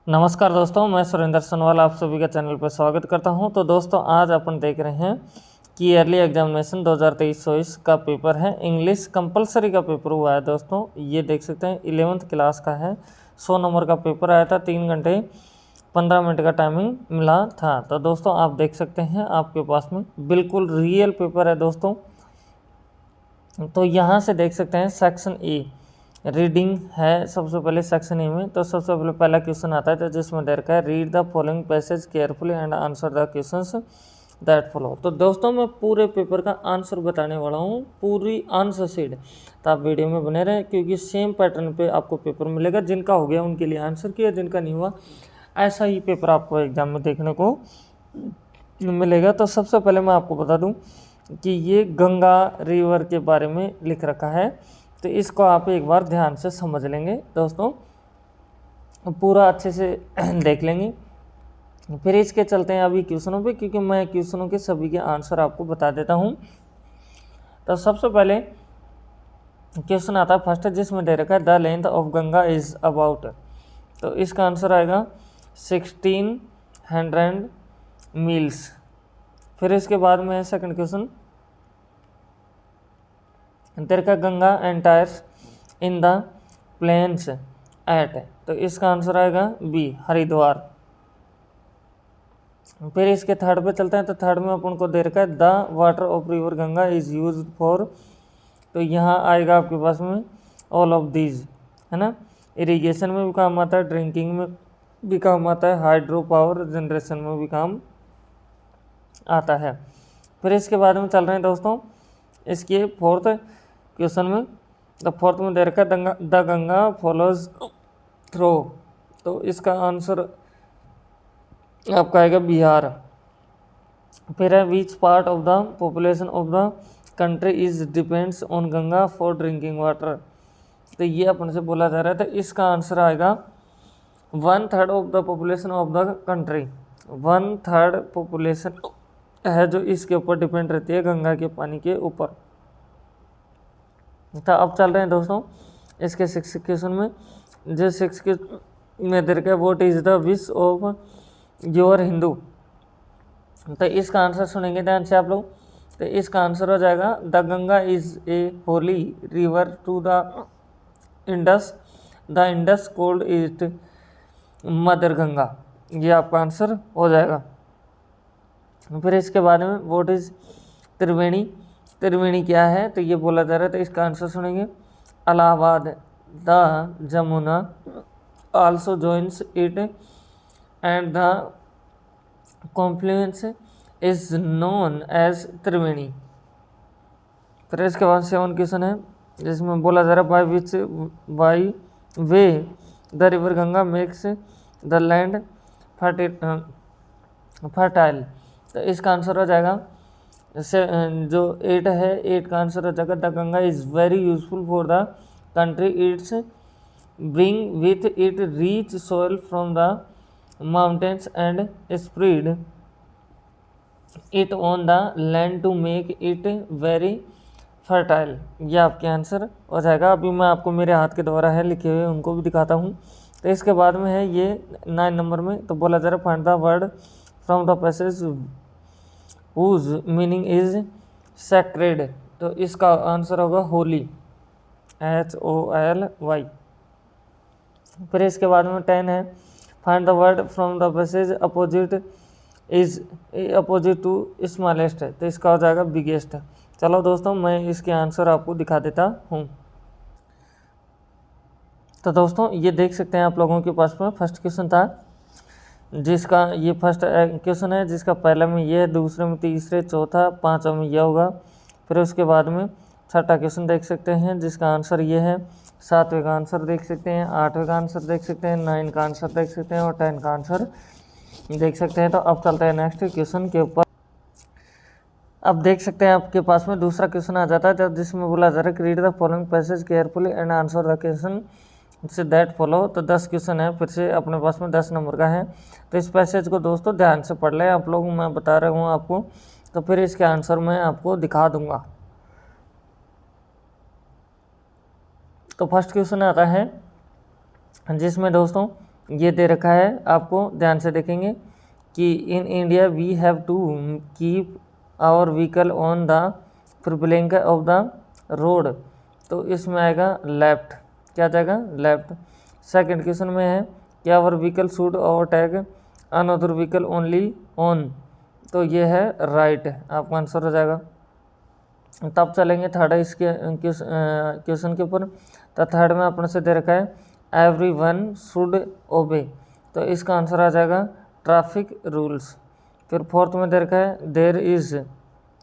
नमस्कार दोस्तों, मैं सुरेंद्र सोनवाल आप सभी का चैनल पर स्वागत करता हूं। तो दोस्तों आज अपन देख रहे हैं कि ईयरली एग्जामिनेशन 2023-24 का पेपर है। इंग्लिश कंपलसरी का पेपर हुआ है दोस्तों। ये देख सकते हैं 11th क्लास का है। 100 नंबर का पेपर आया था। 3 घंटे 15 मिनट का टाइमिंग मिला था। तो दोस्तों आप देख सकते हैं आपके पास में बिल्कुल रियल पेपर है दोस्तों। तो यहाँ से देख सकते हैं सेक्शन ए रीडिंग है। सबसे पहले सेक्शन ए में तो सबसे पहले पहला क्वेश्चन आता है, तो जिसमें दे रखा है read the following passage carefully and answer the questions that follow. तो दोस्तों मैं पूरे पेपर का आंसर बताने वाला हूँ, पूरी आंसर शीट। तो आप वीडियो में बने रहें क्योंकि सेम पैटर्न पे आपको पेपर मिलेगा। जिनका हो गया उनके लिए आंसर किया, जिनका नहीं हुआ ऐसा ही पेपर आपको एग्जाम में देखने को मिलेगा। तो सबसे पहले मैं आपको बता दूँ कि ये गंगा रिवर के बारे में लिख रखा है, तो इसको आप एक बार ध्यान से समझ लेंगे दोस्तों, पूरा अच्छे से देख लेंगे। फिर इसके चलते हैं अभी क्वेश्चनों पे, क्योंकि मैं क्वेश्चनों के सभी के आंसर आपको बता देता हूँ। तो सबसे पहले क्वेश्चन आता है फर्स्ट, जिसमें दे रखा है the length of Ganga is about. तो इसका आंसर आएगा 1600 मील्स। फिर इसके बाद में सेकंड क्वेश्चन, देर का Ganga enters in the plains at. तो इसका आंसर आएगा बी हरिद्वार। फिर इसके थर्ड पे चलते हैं। तो थर्ड में अपन को दे रखा है the water of river Ganga is use for. तो यहाँ आएगा आपके पास में ऑल ऑफ दीज, है ना। इरिगेशन में भी काम आता है, ड्रिंकिंग में भी काम आता है, हाइड्रो पावर जनरेशन में भी काम आता है। फिर इसके बाद में चल रहे हैं दोस्तों इसके फोर्थ क्वेश्चन में। द फोर्थ में दे रखा है द गंगा फॉलोज थ्रो। तो इसका आंसर आपका आएगा बिहार। फिर है which part of the population of the country is depends on Ganga for drinking water. तो ये अपन से बोला जा रहा है, तो इसका आंसर आएगा 1/3 of the population of the country. 1/3 population है जो इसके ऊपर डिपेंड रहती है, गंगा के पानी के ऊपर। तो अब चल रहे हैं दोस्तों इसके 6 क्वेश्चन में। जो 6 के में दे रखा है what is the wish of your Hindu. तो इसका आंसर सुनेंगे ध्यान से आप लोग। तो इसका आंसर हो जाएगा the Ganga is a holy river to the Hindus, the Hindus called it mother Ganga. ये आपका आंसर हो जाएगा। फिर इसके बाद में व्हाट इज त्रिवेणी। त्रिवेणी क्या है, तो ये बोला जा रहा है। तो इसका आंसर सुनेंगे Allahabad. The Jamuna also joins it and the confluence is known as Triveni. फिर इसके बाद 7 क्वेश्चन है, जिसमें बोला जा रहा है by way the river Ganga makes the land fertile. तो इसका आंसर हो जाएगा जो 8 है, 8 का आंसर हो जाएगा the Ganga is very useful for the country it's bring with it rich soil from the mountains and spread it on the land to make it very fertile. ये आपके आंसर हो जाएगा। अभी मैं आपको मेरे हाथ के द्वारा है लिखे हुए उनको भी दिखाता हूँ। तो इसके बाद में है ये 9 नंबर में। तो बोला जा रहा है find the word from the passage whose meaning is sacred। तो इसका आंसर होगा होली, HOLY। फिर इसके बाद में 10 है find the word from the passage opposite is opposite to smallest. तो इसका हो जाएगा बिगेस्ट। चलो दोस्तों मैं इसके आंसर आपको दिखा देता हूँ। तो दोस्तों ये देख सकते हैं आप लोगों के पास में फर्स्ट क्वेश्चन था, जिसका ये फर्स्ट क्वेश्चन है, जिसका पहला में ये है, दूसरे में तीसरे, चौथा, पांचवा में यह होगा। फिर उसके बाद में छठा क्वेश्चन देख सकते हैं, जिसका आंसर ये है। 7वें का आंसर देख सकते हैं, 8वें का आंसर देख सकते हैं, 9 का आंसर देख सकते हैं और 10 का आंसर देख सकते हैं। तो अब चलते हैं नेक्स्ट क्वेश्चन के ऊपर। अब देख सकते हैं आपके पास में दूसरा क्वेश्चन आ जाता है, जब जिसमें बोला जा रहा है read the following passage carefully and answer the question say that follow. तो 10 क्वेश्चन है, फिर से अपने पास में 10 नंबर का है। तो इस पैसेज को दोस्तों ध्यान से पढ़ लें आप लोग, मैं बता रहा हूँ आपको। तो फिर इसके आंसर मैं आपको दिखा दूंगा। तो फर्स्ट क्वेश्चन आता है जिसमें दोस्तों ये दे रखा है, आपको ध्यान से देखेंगे कि in India we have to keep our vehicle on the prevailing of the road, तो इसमें आएगा लेफ्ट, क्या जाएगा लेफ्ट। सेकंड क्वेश्चन में है कि our vehicle should overtake another vehicle only on, तो ये है राइट, आपका आंसर हो जाएगा। तब चलेंगे थर्ड इसके क्वेश्चन के ऊपर, तो थर्ड में अपने से दे रखा है एवरी वन शुड ओबे, तो इसका आंसर आ जाएगा ट्रैफिक रूल्स। फिर फोर्थ में दे रखा है देयर इज़,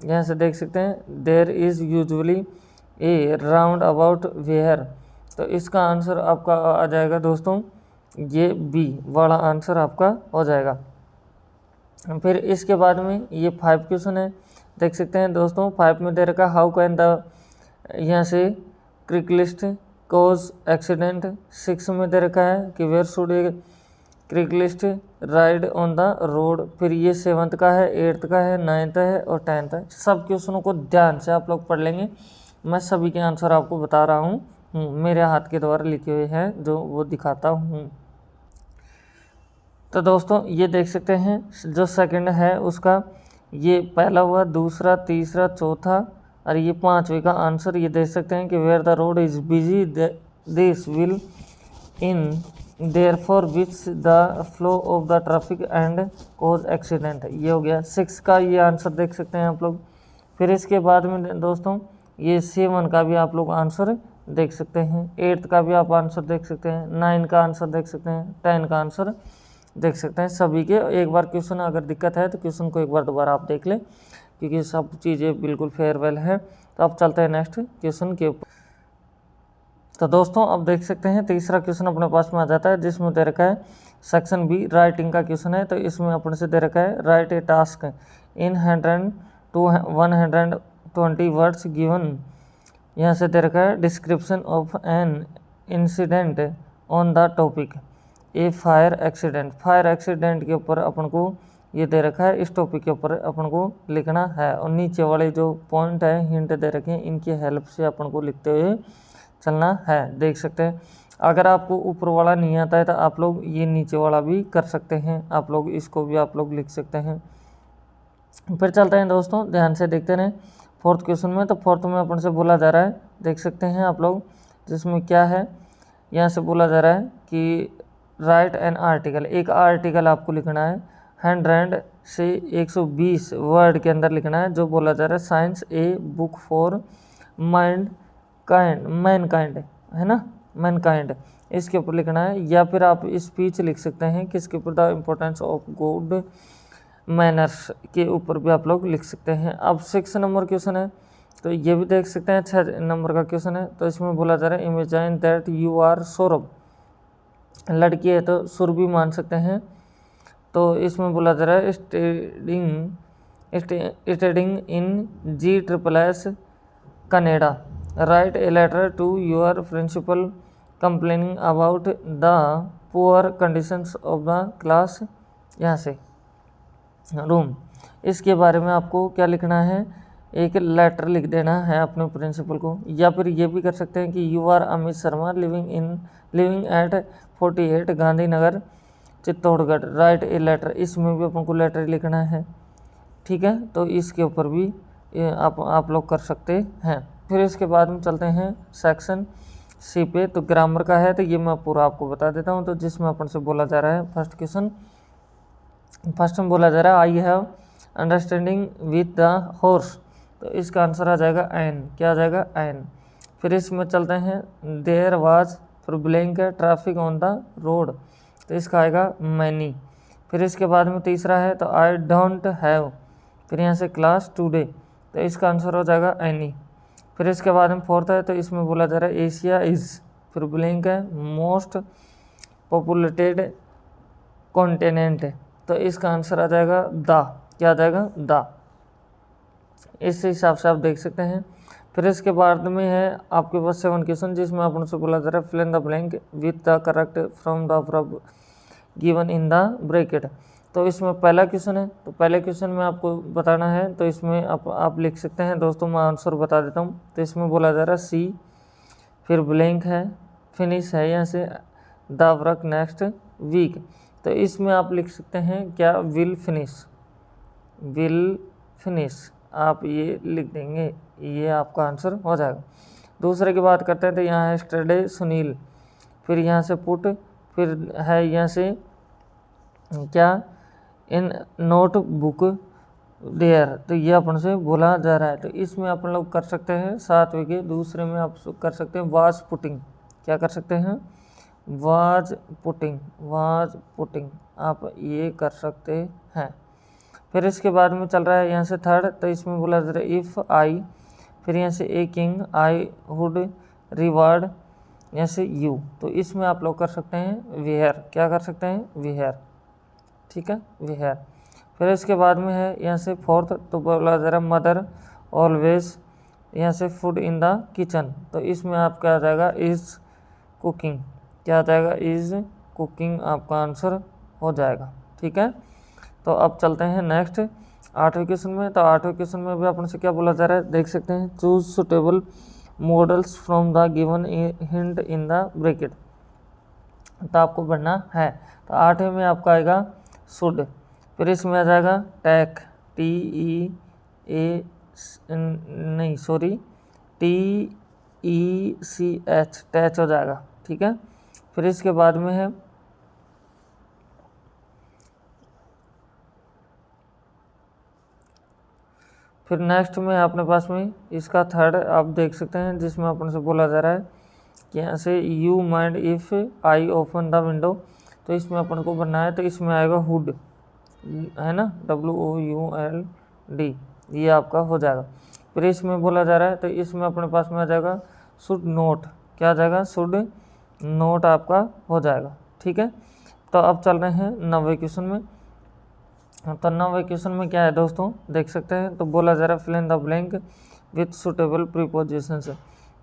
यहाँ से देख सकते हैं there is usually a roundabout where, तो इसका आंसर आपका आ जाएगा दोस्तों ये बी वाला आंसर आपका हो जाएगा। फिर इसके बाद में ये 5 क्वेश्चन है, देख सकते हैं दोस्तों 5 में दे रखा हाउ कैन द, यहाँ से क्रिकलिस्ट कोज एक्सीडेंट। 6 में दे रखा है कि where should a cyclist ride on the road. फिर ये 7th का है, 8th का है, 9th है और 10th है। सब क्वेश्चनों को ध्यान से आप लोग पढ़ लेंगे, मैं सभी के आंसर आपको बता रहा हूँ, मेरे हाथ के द्वारा लिखे हुए हैं जो वो दिखाता हूँ। तो दोस्तों ये देख सकते हैं जो सेकंड है उसका ये पहला हुआ, दूसरा, तीसरा, चौथा और ये 5वें का आंसर ये देख सकते हैं कि where the road is busy this will hinder for which the flow of the traffic and cause accident, ये हो गया 6 का ये आंसर देख सकते हैं आप लोग। फिर इसके बाद में दोस्तों ये 7 का भी आप लोग आंसर देख सकते हैं, 8th का भी आप आंसर देख सकते हैं, 9 का आंसर देख सकते हैं, 10 का आंसर देख सकते हैं। सभी के एक बार क्वेश्चन अगर दिक्कत है तो क्वेश्चन को एक बार दोबारा आप देख लें, क्योंकि सब चीज़ें बिल्कुल फेयरवेल है। तो अब चलते हैं नेक्स्ट क्वेश्चन के ऊपर। तो दोस्तों अब देख सकते हैं तीसरा क्वेश्चन अपने पास में आ जाता है, जिसमें दे रखा है सेक्शन बी राइटिंग का क्वेश्चन है। तो इसमें अपने से दे रखा है right A task in 100 to 120 words given, यहाँ से दे रखा है description of an incident on the topic A fire accident. Fire accident के ऊपर अपन को ये दे रखा है, इस टॉपिक के ऊपर अपन को लिखना है, और नीचे वाले जो पॉइंट है हिंट दे रखे हैं इनकी हेल्प से अपन को लिखते हुए चलना है। देख सकते हैं अगर आपको ऊपर वाला नहीं आता है तो आप लोग ये नीचे वाला भी कर सकते हैं, आप लोग इसको भी आप लोग लिख सकते हैं। फिर चलते हैं दोस्तों, ध्यान से देखते रहें फोर्थ क्वेश्चन में। तो फोर्थ में अपन से बोला जा रहा है, देख सकते हैं आप लोग, जिसमें क्या है यहाँ से बोला जा रहा है कि राइट एन आर्टिकल, एक आर्टिकल आपको लिखना है 100 से 120 वर्ड के अंदर लिखना है, जो बोला जा रहा है science a book for Mankind है ना, मैनकाइंड, इसके ऊपर लिखना है। या फिर आप स्पीच लिख सकते हैं किसके ऊपर, the importance of good manners के ऊपर भी आप लोग लिख सकते हैं। अब 6 नंबर क्वेश्चन है, तो ये भी देख सकते हैं 6 नंबर का क्वेश्चन है। तो इसमें बोला जा रहा है imagine that you are Saurabh, लड़की है तो सुर भी मान सकते हैं। तो इसमें बोला जा रहा है studying in GSS Canada, write a letter to your principal complaining about the poor conditions of the class, यहाँ से रूम, इसके बारे में आपको क्या लिखना है, एक लेटर लिख देना है अपने प्रिंसिपल को। या फिर ये भी कर सकते हैं कि you are Amit Sharma living at 48 Gandhinagar Chittorgarh, write a letter, इसमें भी अपन को लेटर लिखना है, ठीक है। तो इसके ऊपर भी आप लोग कर सकते हैं। फिर इसके बाद में चलते हैं सेक्शन सी पे, तो ग्रामर का है, तो ये मैं पूरा आपको बता देता हूँ। तो जिसमें अपन से बोला जा रहा है फर्स्ट क्वेश्चन, फर्स्ट में बोला जा रहा है I have understanding with the horse, तो इसका आंसर आ जाएगा एन, क्या आ जाएगा एन। फिर इसमें चलते हैं देयर वाज फिर ब्लैंक है ट्रैफिक ऑन द रोड, तो इसका आएगा मैनी। फिर इसके बाद में तीसरा है तो आई डोंट हैव, फिर यहाँ से क्लास टुडे, तो इसका आंसर हो जाएगा एनी। फिर इसके बाद में फोर्थ है, तो इसमें बोला जा रहा है एशिया इज़, फिर ब्लैंक है मोस्ट पॉपुलेटेड कॉन्टिनेंट, तो इसका आंसर आ जाएगा द, क्या आ जाएगा द। इस हिसाब से आप देख सकते हैं। फिर इसके बाद में है आपके पास 7 क्वेश्चन, जिसमें अपन से बोला जा रहा है fill in the blank with the correct from the above given in the bracket. तो इसमें पहला क्वेश्चन है, तो पहले क्वेश्चन में आपको बताना है, तो इसमें आप लिख सकते हैं दोस्तों, मैं आंसर बता देता हूँ। तो इसमें बोला जा रहा है सी, फिर ब्लैंक है, फिनिश है यहाँ से द वर्क नेक्स्ट वीक। तो इसमें आप लिख सकते हैं क्या, विल फिनिश आप ये लिख देंगे, ये आपका आंसर हो जाएगा। दूसरे की बात करते हैं तो यहाँ है स्टरडे सुनील, फिर यहाँ से पुट, फिर है यहाँ से क्या, इन नोट बुक देयर, तो ये अपन से बोला जा रहा है। तो इसमें अपन लोग कर सकते हैं 7वें के दूसरे में आप कर सकते हैं वाज पुटिंग, क्या कर सकते हैं, वाज पुटिंग आप ये कर सकते हैं। फिर इसके बाद में चल रहा है यहाँ से थर्ड, तो इसमें बोला जा रहा है इफ़ आई, फिर यहाँ से a king I would reward यहाँ से यू, तो इसमें आप लोग कर सकते हैं वेयर, क्या कर सकते हैं, वेयर, ठीक है, वेयर। फिर इसके बाद में है यहाँ से फोर्थ, तो बोला जा रहा है मदर ऑलवेज यहाँ से फूड इन द किचन, तो इसमें आप क्या आ जाएगा, इज़ कुकिंग, क्या आ जाएगा, इज़ कुकिंग आपका आंसर हो जाएगा, ठीक है। तो अब चलते हैं नेक्स्ट 8वें क्वेश्चन में। तो 8वें क्वेश्चन में भी अपन से क्या बोला जा रहा है, देख सकते हैं choose suitable models from the given hint in the bracket, तो आपको बढ़ना है। तो 8वें में आपका आएगा शुड, फिर इसमें आ जाएगा टैक, TECH टैच हो जाएगा, ठीक है। फिर इसके बाद में है फिर नेक्स्ट में अपने पास में इसका थर्ड आप देख सकते हैं, जिसमें अपन से बोला जा रहा है कि यहाँ से you mind if I open the window, तो इसमें अपन को बनना है, तो इसमें आएगा हुड, है ना, WOULD, ये आपका हो जाएगा। फिर इसमें बोला जा रहा है, तो इसमें अपने पास में आ जाएगा शुड नोट, क्या आ जाएगा, शुड नोट आपका हो जाएगा, ठीक है। तो अब चल रहे हैं 9वें क्वेश्चन में। तो 9वें क्वेश्चन में क्या है दोस्तों, देख सकते हैं, तो बोला जा रहा है fill in the blank with suitable prepositions.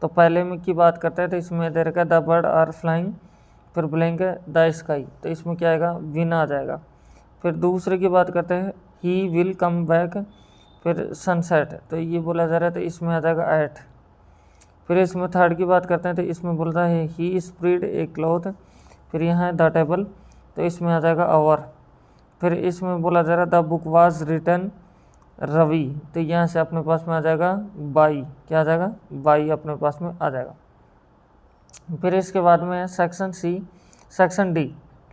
तो पहले में की बात करते हैं, तो इसमें दे रखा है द बर्ड आर फ्लाइंग, फिर ब्लैंक है द स्काई, तो इसमें क्या आएगा, विन आ जाएगा। फिर दूसरे की बात करते हैं ही विल कम बैक, फिर सनसेट, तो ये बोला जा रहा है, तो इसमें आ जाएगा एट। फिर इसमें थर्ड की बात करते हैं, तो इसमें बोलता है ही स्प्रेड ए क्लॉथ, फिर यहाँ है द टेबल, तो इसमें आ जाएगा आवर। फिर इसमें बोला जा रहा है the book was written Ravi, तो यहाँ से अपने पास में आ जाएगा बाई, क्या आ जाएगा, बाई अपने पास में आ जाएगा। फिर इसके बाद में है सेक्शन डी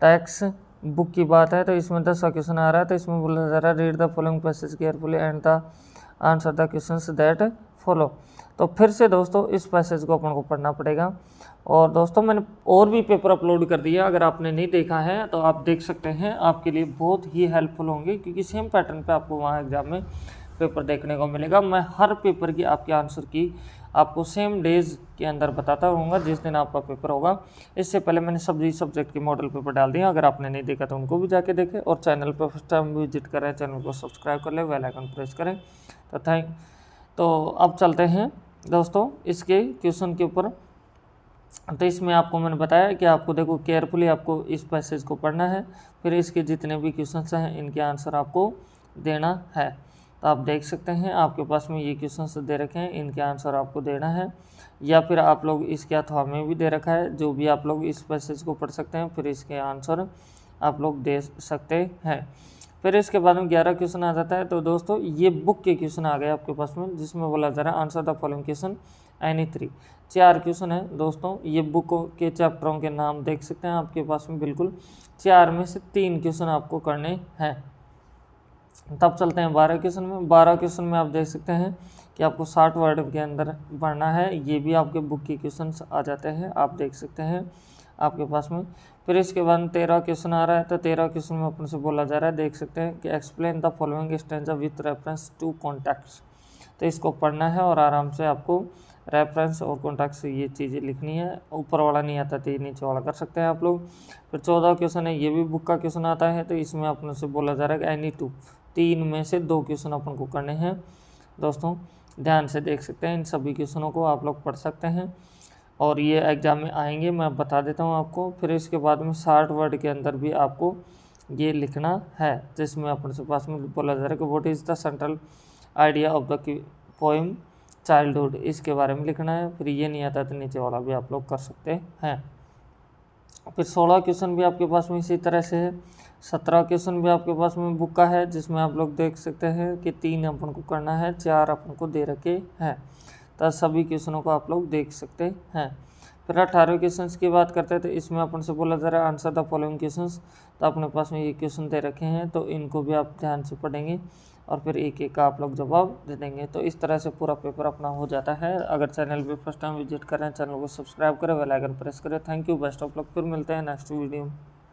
टैक्स बुक की बात है, तो इसमें 10 क्वेश्चन आ रहा है, तो इसमें बोला जा रहा है read the following passage carefully and the answer the questions that follow. तो फिर से दोस्तों इस पैसेज को अपन को पढ़ना पड़ेगा। और दोस्तों मैंने और भी पेपर अपलोड कर दिया, अगर आपने नहीं देखा है तो आप देख सकते हैं, आपके लिए बहुत ही हेल्पफुल होंगे, क्योंकि सेम पैटर्न पे आपको वहाँ एग्जाम में पेपर देखने को मिलेगा। मैं हर पेपर की आपके आंसर की आपको सेम डेज के अंदर बताता रहूँगा जिस दिन आपका पेपर होगा। इससे पहले मैंने सभी सब्जेक्ट के मॉडल पेपर डाल दिए, अगर आपने नहीं देखा तो उनको भी जाके देखें, और चैनल पर फर्स्ट टाइम विजिट करें, चैनल को सब्सक्राइब कर लें, बेल आइकन प्रेस करें। तो अब चलते हैं दोस्तों इसके क्वेश्चन के ऊपर। तो इसमें आपको मैंने बताया कि आपको देखो केयरफुली आपको इस पैसेज को पढ़ना है, फिर इसके जितने भी क्वेश्चंस हैं इनके आंसर आपको देना है। तो आप देख सकते हैं आपके पास में ये क्वेश्चंस दे रखे हैं, इनके आंसर आपको देना है, या फिर आप लोग इसके अथवा में भी दे रखा है, जो भी आप लोग इस पैसेज को पढ़ सकते हैं, फिर इसके आंसर आप लोग दे सकते हैं। फिर इसके बाद में 11 क्वेश्चन आ जाता है। तो दोस्तों ये बुक के क्वेश्चन आ गए आपके पास में, जिसमें बोला जा रहा है answer the following question any 3। 4 question है दोस्तों, ये बुक के चैप्टरों के नाम देख सकते हैं आपके पास में, बिल्कुल 4 में से 3 क्वेश्चन आपको करने हैं। तब चलते हैं 12 क्वेश्चन में। 12 क्वेश्चन में आप देख सकते हैं कि आपको 60 वर्ड के अंदर पढ़ना है, ये भी आपके बुक के क्वेश्चन आ जाते हैं, आप देख सकते हैं आपके पास में। फिर इसके बाद 13 क्वेश्चन आ रहा है। तो 13 क्वेश्चन में अपन से बोला जा रहा है, देख सकते हैं कि explain the following stanza with reference to context. तो इसको पढ़ना है और आराम से आपको रेफरेंस और कॉन्टेक्स्ट ये चीज़ें लिखनी है। ऊपर वाला नहीं आता तो नीचे वाला कर सकते हैं आप लोग। फिर 14 क्वेश्चन है, ये भी बुक का क्वेश्चन आता है। तो इसमें अपन से बोला जा रहा है कि एनी 2, 3 में से 2 क्वेश्चन अपन को करने हैं। दोस्तों ध्यान से देख सकते हैं, इन सभी क्वेश्चनों को आप लोग पढ़ सकते हैं और ये एग्ज़ाम में आएंगे, मैं बता देता हूँ आपको। फिर इसके बाद में 60 वर्ड के अंदर भी आपको ये लिखना है, जिसमें अपन से पास में बोला जा रहा है कि what is the central idea of the poem childhood, इसके बारे में लिखना है। फिर ये नहीं आता तो नीचे वाला भी आप लोग कर सकते हैं। फिर 16 क्वेश्चन भी आपके पास में इसी तरह से है। 17 क्वेश्चन भी आपके पास में बुक का है, जिसमें आप लोग देख सकते हैं कि 3 अपन को करना है, 4 अपन को दे रखे हैं। तो सभी क्वेश्चनों को आप लोग देख सकते हैं। फिर 18 क्वेश्चन की बात करते हैं तो इसमें अपन से बोला जा रहा है आंसर द फॉलोइंग क्वेश्चन। तो अपने पास में ये क्वेश्चन दे रखे हैं, तो इनको भी आप ध्यान से पढ़ेंगे और फिर एक एक का आप लोग जवाब दे देंगे। तो इस तरह से पूरा पेपर अपना हो जाता है। अगर चैनल पे फर्स्ट टाइम विजिट कर रहे हैं, चैनल को सब्सक्राइब करें, बेल आइकन प्रेस करें। Thank you, best of luck. फिर मिलते हैं नेक्स्ट वीडियो में।